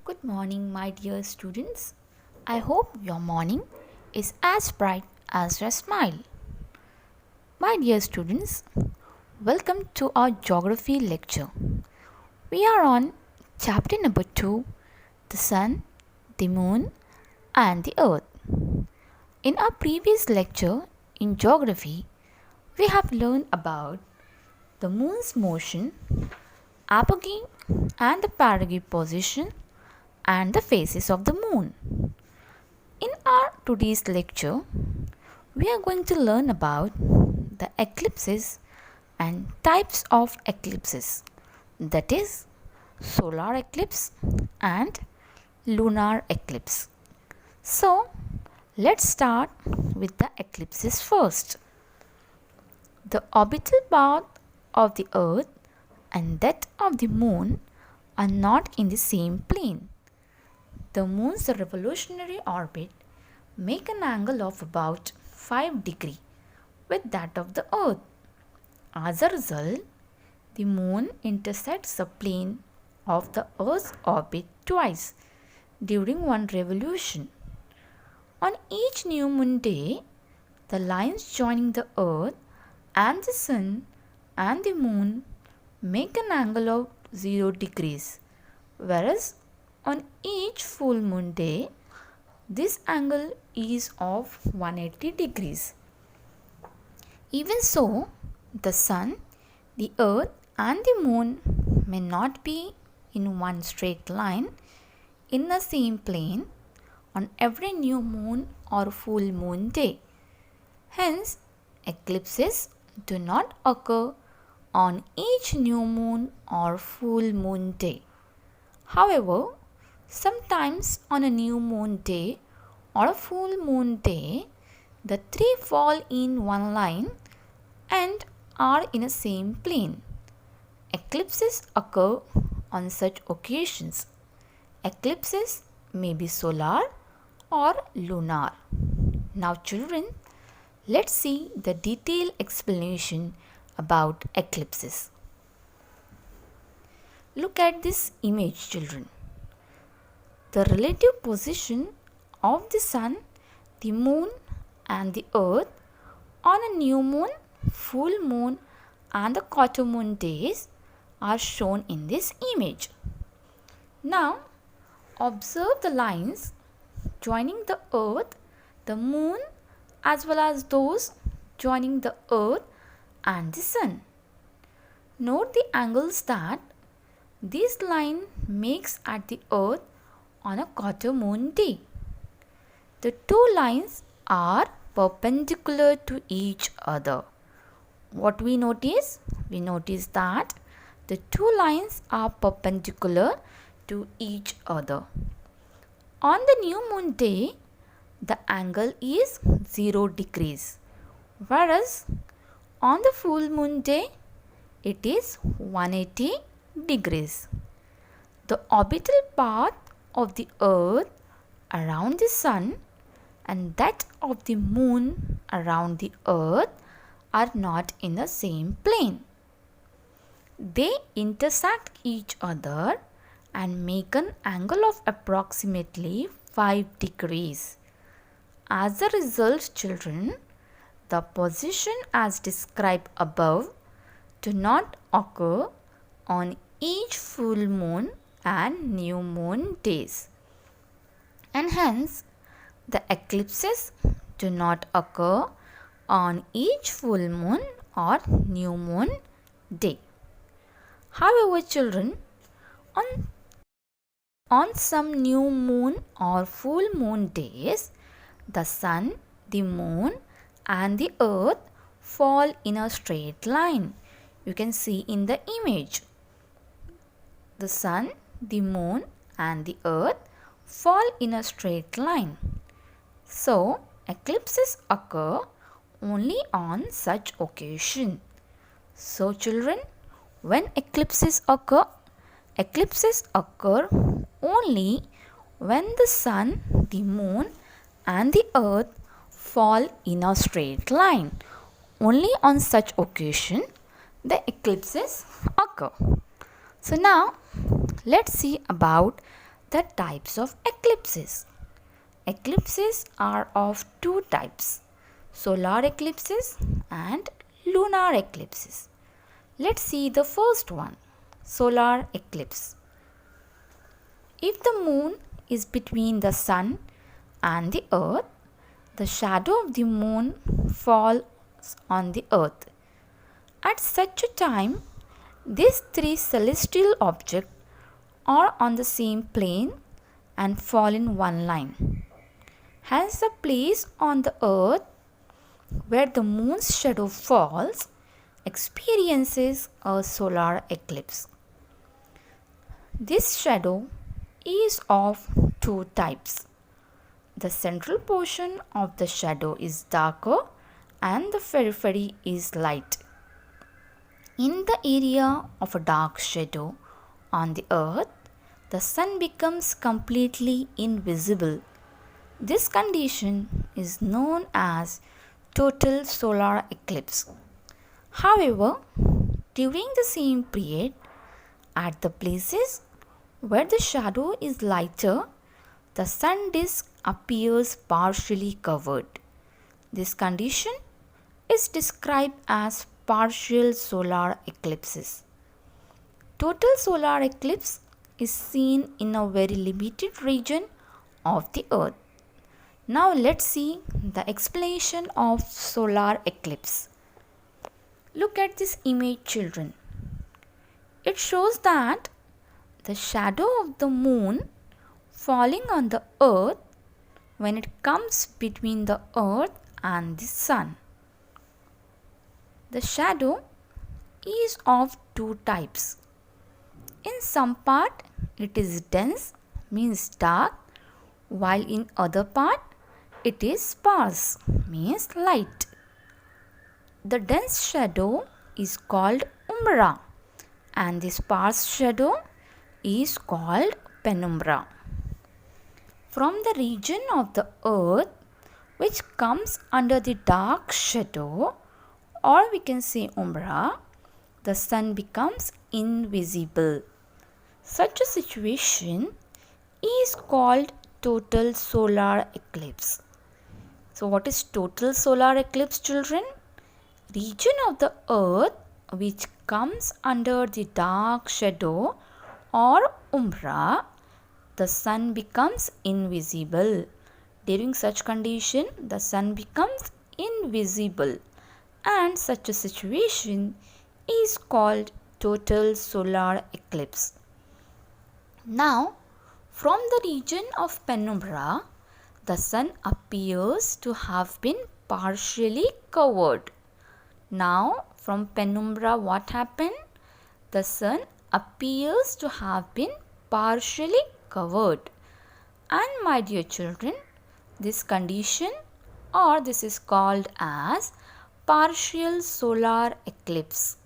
Good morning, my dear students. I hope your morning is as bright as your smile. My dear students, welcome to our geography lecture. We are on chapter number 2, the sun, the moon, and the earth. In our previous lecture in geography, we have learned about the moon's motion, apogee and the perigee position, and the phases of the moon. In our today's lecture, we are going to learn about the eclipses and types of eclipses, that is, solar eclipse and lunar eclipse. So, let's start with the eclipses first. The orbital path of the earth and that of the moon are not in the same plane. The moon's revolutionary orbit make an angle of about 5 degrees with that of the earth. As a result, the moon intersects the plane of the earth's orbit twice during one revolution. On each new moon day, the lines joining the earth and the sun and the moon make an angle of 0 degrees, whereas on each full moon day, this angle is of 180 degrees. Even so, the sun, the earth and the moon may not be in one straight line in the same plane on every new moon or full moon day. Hence, eclipses do not occur on each new moon or full moon day. However, sometimes on a new moon day or a full moon day, the three fall in one line and are in a same plane. Eclipses occur on such occasions. Eclipses may be solar or lunar. Now children, let's see the detailed explanation about eclipses. Look at this image, children. The relative position of the sun, the moon and the earth on a new moon, full moon and the quarter moon days are shown in this image. Now observe the lines joining the earth, the moon as well as those joining the earth and the sun. Note the angles that this line makes at the earth on a quarter moon day. The two lines are perpendicular to each other. What we notice? We notice that the two lines are perpendicular to each other. On the new moon day, the angle is 0 degrees, whereas on the full moon day, it is 180 degrees. The orbital path of the earth around the sun and that of the moon around the earth are not in the same plane. They intersect each other and make an angle of approximately 5 degrees. As a result, children, the position as described above do not occur on each full moon and new moon days. And hence, the eclipses do not occur on each full moon or new moon day. However, children, on some new moon or full moon days, the sun, the moon and the earth fall in a straight line. You can see in the image. The sun, the moon and the earth fall in a straight line. So, eclipses occur only on such occasion. So, children, when eclipses occur only when the sun, the moon and the earth fall in a straight line. Only on such occasion the eclipses occur. So now let's see about the types of eclipses. Eclipses are of two types, solar eclipses and lunar eclipses. Let's see the first one, solar eclipse. If the moon is between the sun and the earth, the shadow of the moon falls on the earth. At such a time, these three celestial objects are on the same plane and fall in one line. Hence, the place on the earth where the moon's shadow falls experiences a solar eclipse. This shadow is of two types. The central portion of the shadow is darker and the periphery is light. In the area of a dark shadow on the earth, the sun becomes completely invisible. This condition is known as total solar eclipse. However, during the same period, at the places where the shadow is lighter, the sun disk appears partially covered. This condition is described as partial solar eclipses. Total solar eclipse is seen in a very limited region of the earth. Now let's see the explanation of solar eclipse. Look at this image, children. It shows that the shadow of the moon falling on the earth when it comes between the earth and the sun. The shadow is of two types. In some part it is dense, means dark, while in other part it is sparse, means light. The dense shadow is called umbra and the sparse shadow is called penumbra. From the region of the earth which comes under the dark shadow, or we can say umbra, the sun becomes invisible. Such a situation is called total solar eclipse. So what is total solar eclipse, children? Region of the earth which comes under the dark shadow or umbra, the sun becomes invisible. During such condition, the sun becomes invisible, and such a situation is called total solar eclipse. Now, from the region of penumbra, the sun appears to have been partially covered. Now, from penumbra, what happened? The sun appears to have been partially covered. And my dear children, this condition, or this is called as partial solar eclipse.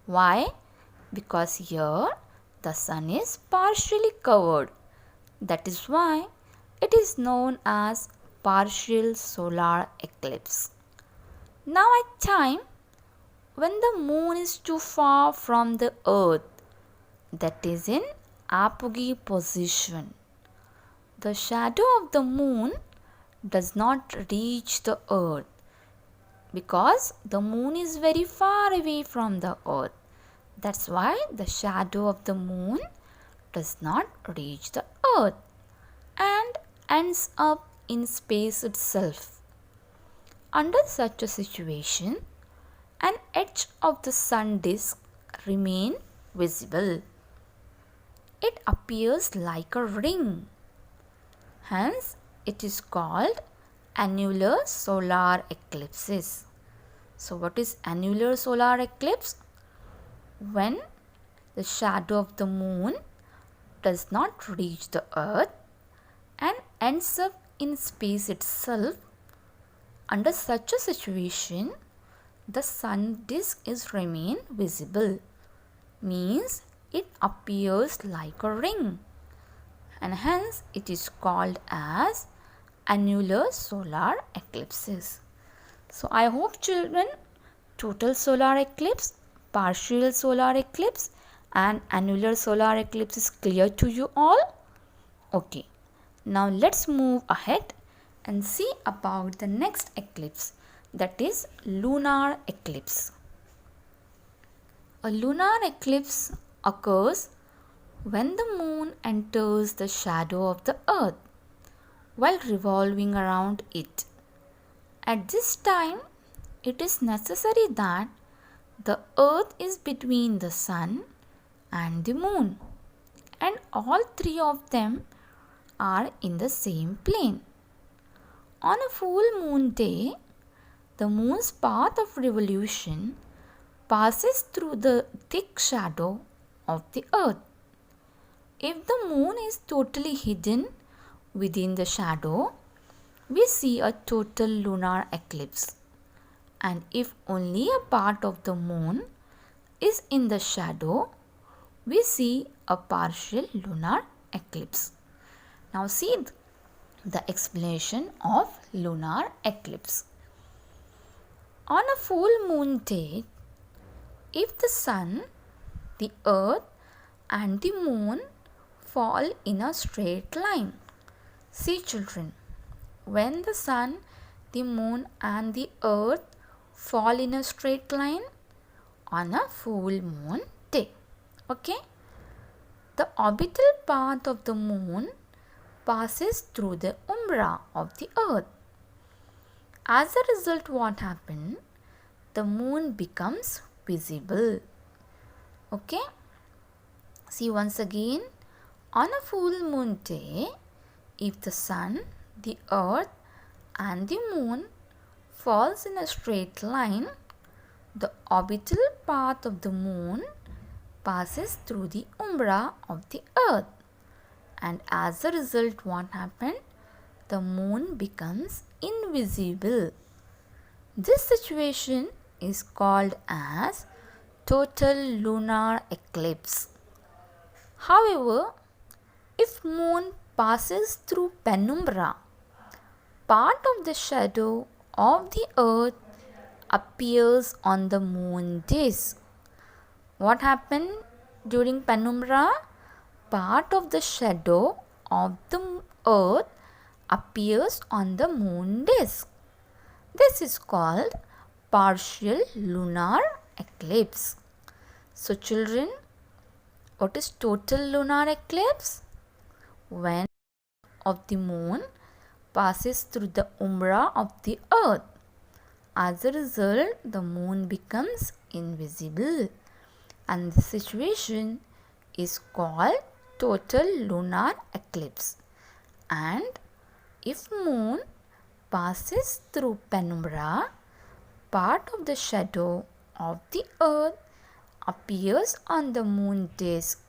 Why? Because here the sun is partially covered. That is why it is known as partial solar eclipse. Now at time when the moon is too far from the earth, that is in apogee position, the shadow of the moon does not reach the earth because the moon is very far away from the earth. That's why the shadow of the moon does not reach the earth and ends up in space itself. Under such a situation, an edge of the sun disk remains visible. It appears like a ring. Hence, it is called annular solar eclipses. So, what is annular solar eclipse? When the shadow of the moon does not reach the earth and ends up in space itself. Under such a situation, the sun disk is remain visible, means it appears like a ring, and hence it is called as annular solar eclipses. So I hope children, total solar eclipse, partial solar eclipse and annular solar eclipse is clear to you all. Okay, now let's move ahead and see about the next eclipse, that is lunar eclipse. A lunar eclipse occurs when the moon enters the shadow of the earth while revolving around it. At this time, it is necessary that the earth is between the sun and the moon, and all three of them are in the same plane. On a full moon day, the moon's path of revolution passes through the thick shadow of the earth. If the moon is totally hidden within the shadow, we see a total lunar eclipse. And if only a part of the moon is in the shadow, we see a partial lunar eclipse. Now see the explanation of lunar eclipse. On a full moon day, if the sun, the earth and the moon fall in a straight line. See children, when the sun, the moon and the earth fall in a straight line on a full moon day. Okay? The orbital path of the moon passes through the umbra of the earth. As a result, what happened? The moon becomes visible. Okay? See once again, on a full moon day, if the sun, the earth and the moon falls in a straight line, the orbital path of the moon passes through the umbra of the earth. And as a result, what happened? The moon becomes invisible. This situation is called as total lunar eclipse. However, if moon passes through penumbra, part of the shadow of the earth appears on the moon days. What happened during penumbra? Part of the shadow of the earth appears on the moon disk. This is called partial lunar eclipse. So children, what is total lunar eclipse? When of the moon passes through the umbra of the earth. As a result, the moon becomes invisible, and the situation is called total lunar eclipse. And if moon passes through penumbra, part of the shadow of the earth appears on the moon disk.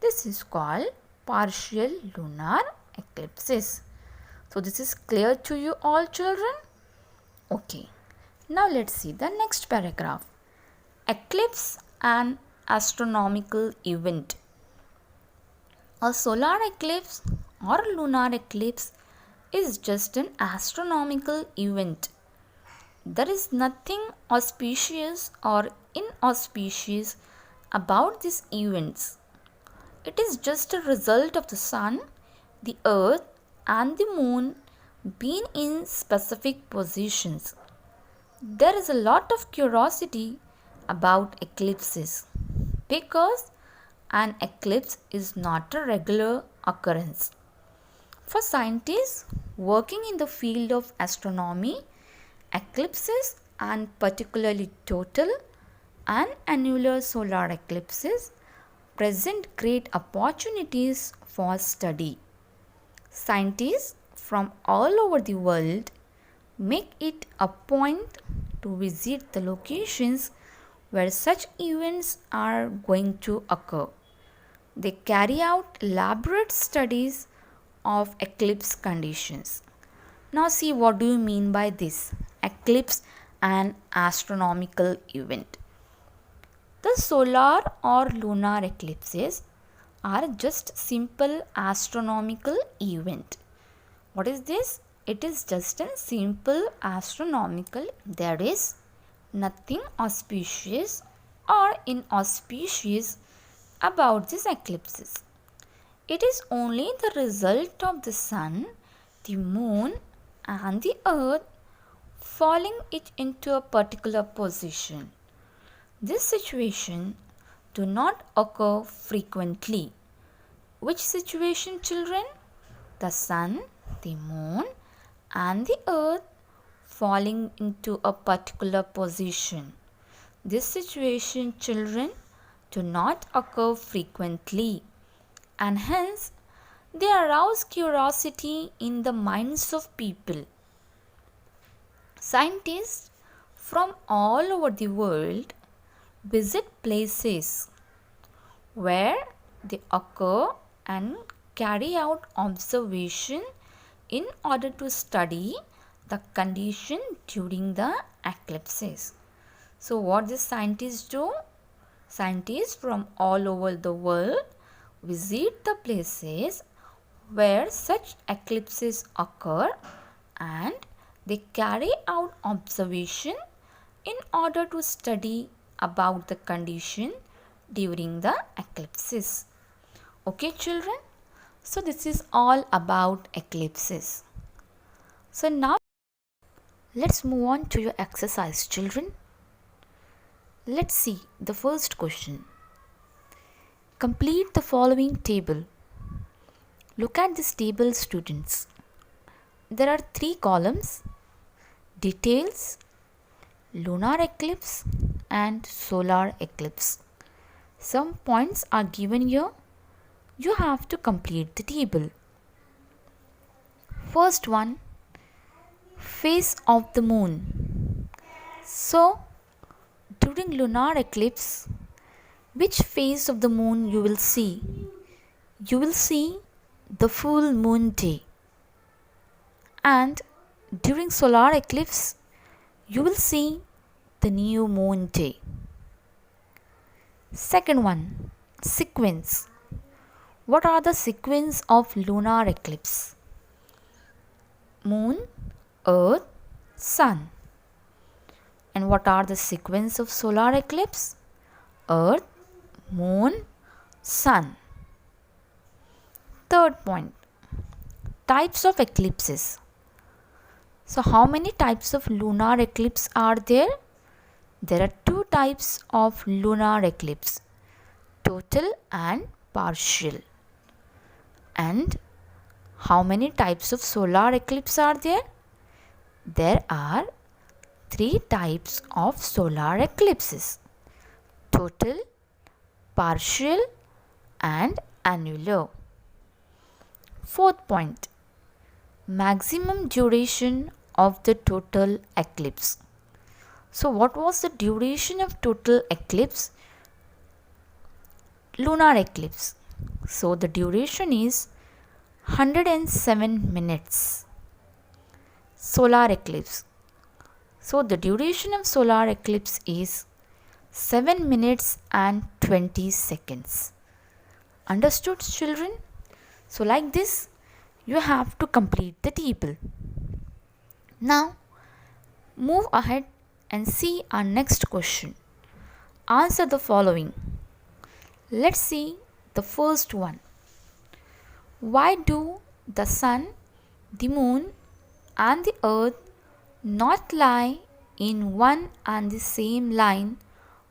This is called partial lunar eclipses. So this is clear to you all children? Okay. Now let's see the next paragraph. Eclipse and astronomical event. A solar eclipse or lunar eclipse is just an astronomical event. There is nothing auspicious or inauspicious about these events. It is just a result of the sun, the earth and the moon being in specific positions. There is a lot of curiosity about eclipses because an eclipse is not a regular occurrence. For scientists working in the field of astronomy, eclipses and particularly total and annular solar eclipses present great opportunities for study. Scientists from all over the world make it a point to visit the locations where such events are going to occur. They carry out elaborate studies of eclipse conditions. Now see, what do you mean by this? Eclipse and astronomical event. The solar or lunar eclipses are just simple astronomical event. What is this? It is just a simple astronomical. There is nothing auspicious or inauspicious about these eclipses. It is only the result of the sun, the moon and the earth falling it into a particular position. This situation do not occur frequently. Which situation, children? The sun, the moon and the earth falling into a particular position. This situation, children, do not occur frequently, and hence they arouse curiosity in the minds of people. Scientists from all over the world visit places where they occur and carry out observation in order to study the condition during the eclipses. So what the scientists do? Scientists from all over the world visit the places where such eclipses occur and they carry out observation in order to study about the condition during the eclipses. Okay, children? So this is all about eclipses. So now let's move on to your exercise, children. Let's see the first question. Complete the following table. Look at this table, students. There are 3 columns: details, lunar eclipse and solar eclipse. Some points are given here. You have to complete the table. First one, phase of the moon. So, during lunar eclipse, which phase of the moon you will see? You will see the full moon day. And during solar eclipse, you will see the new moon day. Second one, sequence. What are the sequence of lunar eclipse? Moon, earth, sun. And what are the sequence of solar eclipse? Earth, moon, sun. Third point, types of eclipses. So how many types of lunar eclipse are there? There are 2 types of lunar eclipse, total and partial. And how many types of solar eclipse are there? There are 3 types of solar eclipses, total, partial and annular. Fourth point, maximum duration of the total eclipse. So what was the duration of total eclipse? Lunar eclipse. So the duration is 107 minutes. Solar eclipse. So the duration of solar eclipse is 7 minutes and 20 seconds. Understood, children? So like this, you have to complete the table. Now, move ahead and see our next question. Answer the following. Let's see the first one. Why do the sun, the moon and the earth not lie in one and the same line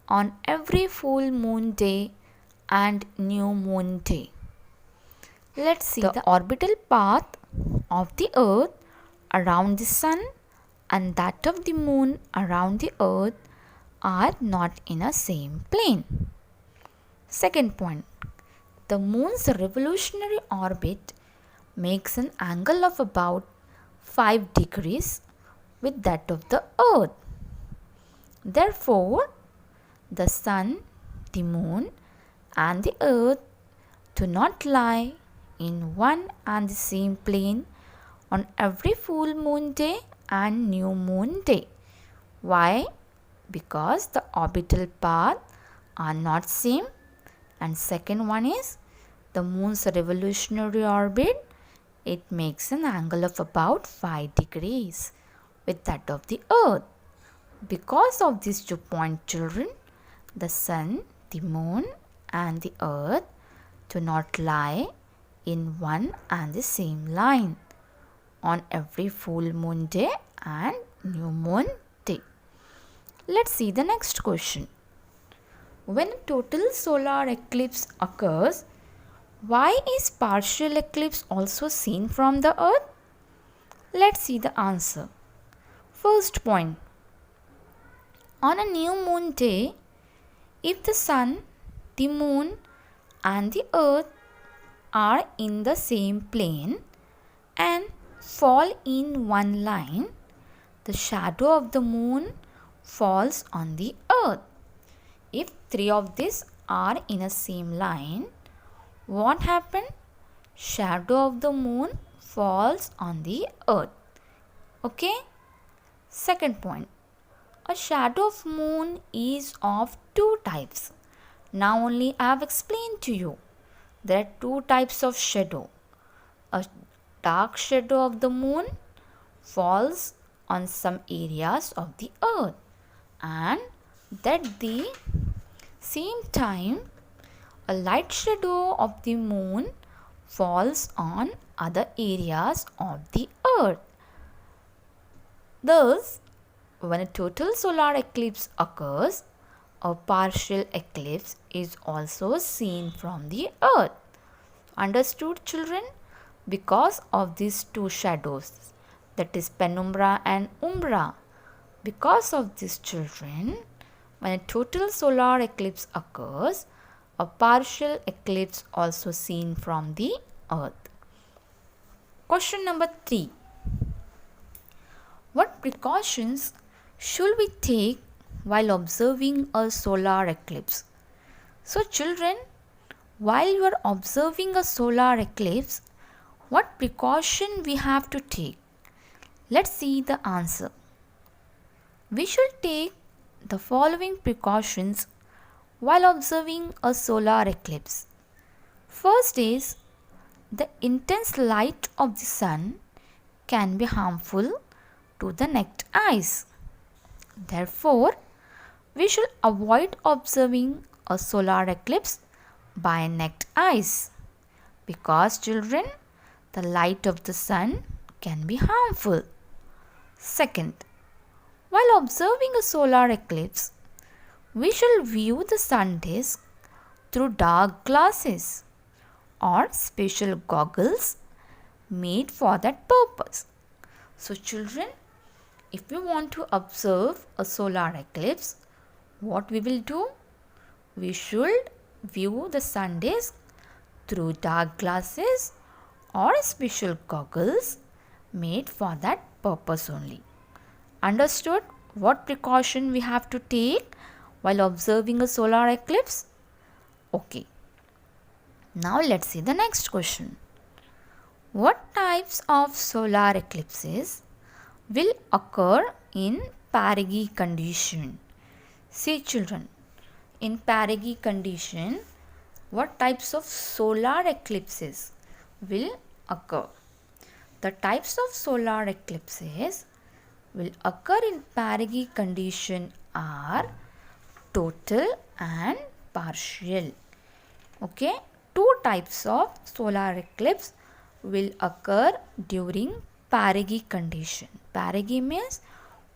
on every full moon day and new moon day? Let's see the orbital path of the earth around the sun and that of the moon around the earth are not in a same plane. Second point, the moon's revolutionary orbit makes an angle of about 5 degrees with that of the earth. Therefore, the sun, the moon and the earth do not lie in one and the same plane on every full moon day and new moon day. Why? Because the orbital path are not same. And second one is the moon's revolutionary orbit, it makes an angle of about 5 degrees with that of the earth. Because of these 2 points, children, the sun, the moon and the earth do not lie in one and the same line on every full moon day and new moon day. Let's see the next question. When a total solar eclipse occurs, why is partial eclipse also seen from the earth? Let's see the answer. First point. On a new moon day, if the sun, the moon and the earth are in the same plane and fall in one line, the shadow of the moon falls on the earth. If three of these are in a same line, what happened? Shadow of the moon falls on the earth. Okay? Second point. A shadow of moon is of two types. Now only I have explained to you. There are two types of shadow. A dark shadow of the moon falls on some areas of the earth, and at the same time a light shadow of the moon falls on other areas of the earth. Thus, when a total solar eclipse occurs, a partial eclipse is also seen from the earth. Understood, children? Because of these two shadows, that is penumbra and umbra. Because of these, children, when a total solar eclipse occurs, a partial eclipse also seen from the earth. Question number 3. What precautions should we take while observing a solar eclipse? So children, while you are observing a solar eclipse, what precaution we have to take? Let's see the answer. We should take the following precautions while observing a solar eclipse. First is, the intense light of the sun can be harmful to the naked eyes. Therefore, we should avoid observing a solar eclipse by naked eyes, because children, the light of the sun can be harmful. Second, while observing a solar eclipse, we shall view the sun disk through dark glasses or special goggles made for that purpose. So children, if we want to observe a solar eclipse, what we will do? We should view the sun disk through dark glasses or special goggles made for that purpose only. Understood what precaution we have to take while observing a solar eclipse? Okay. Now let's see the next question. What types of solar eclipses will occur in perigee condition? See children, in perigee condition, what types of solar eclipses will occur? The types of solar eclipses will occur in perigee condition are total and partial. Okay, two types of solar eclipse will occur during perigee condition. Perigee means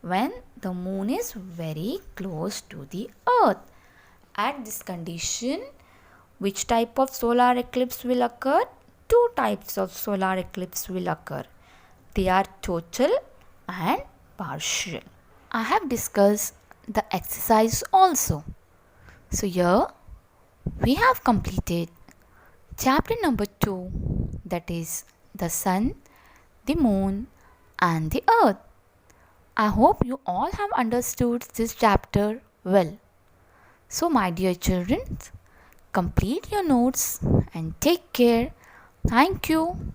when the moon is very close to the earth. At this condition, which type of solar eclipse will occur? Two types of solar eclipse will occur. They are total and partial. I have discussed the exercise also. So here we have completed chapter number 2, that is the sun, the moon and the earth. I hope you all have understood this chapter well. So my dear children, complete your notes and take care. Thank you.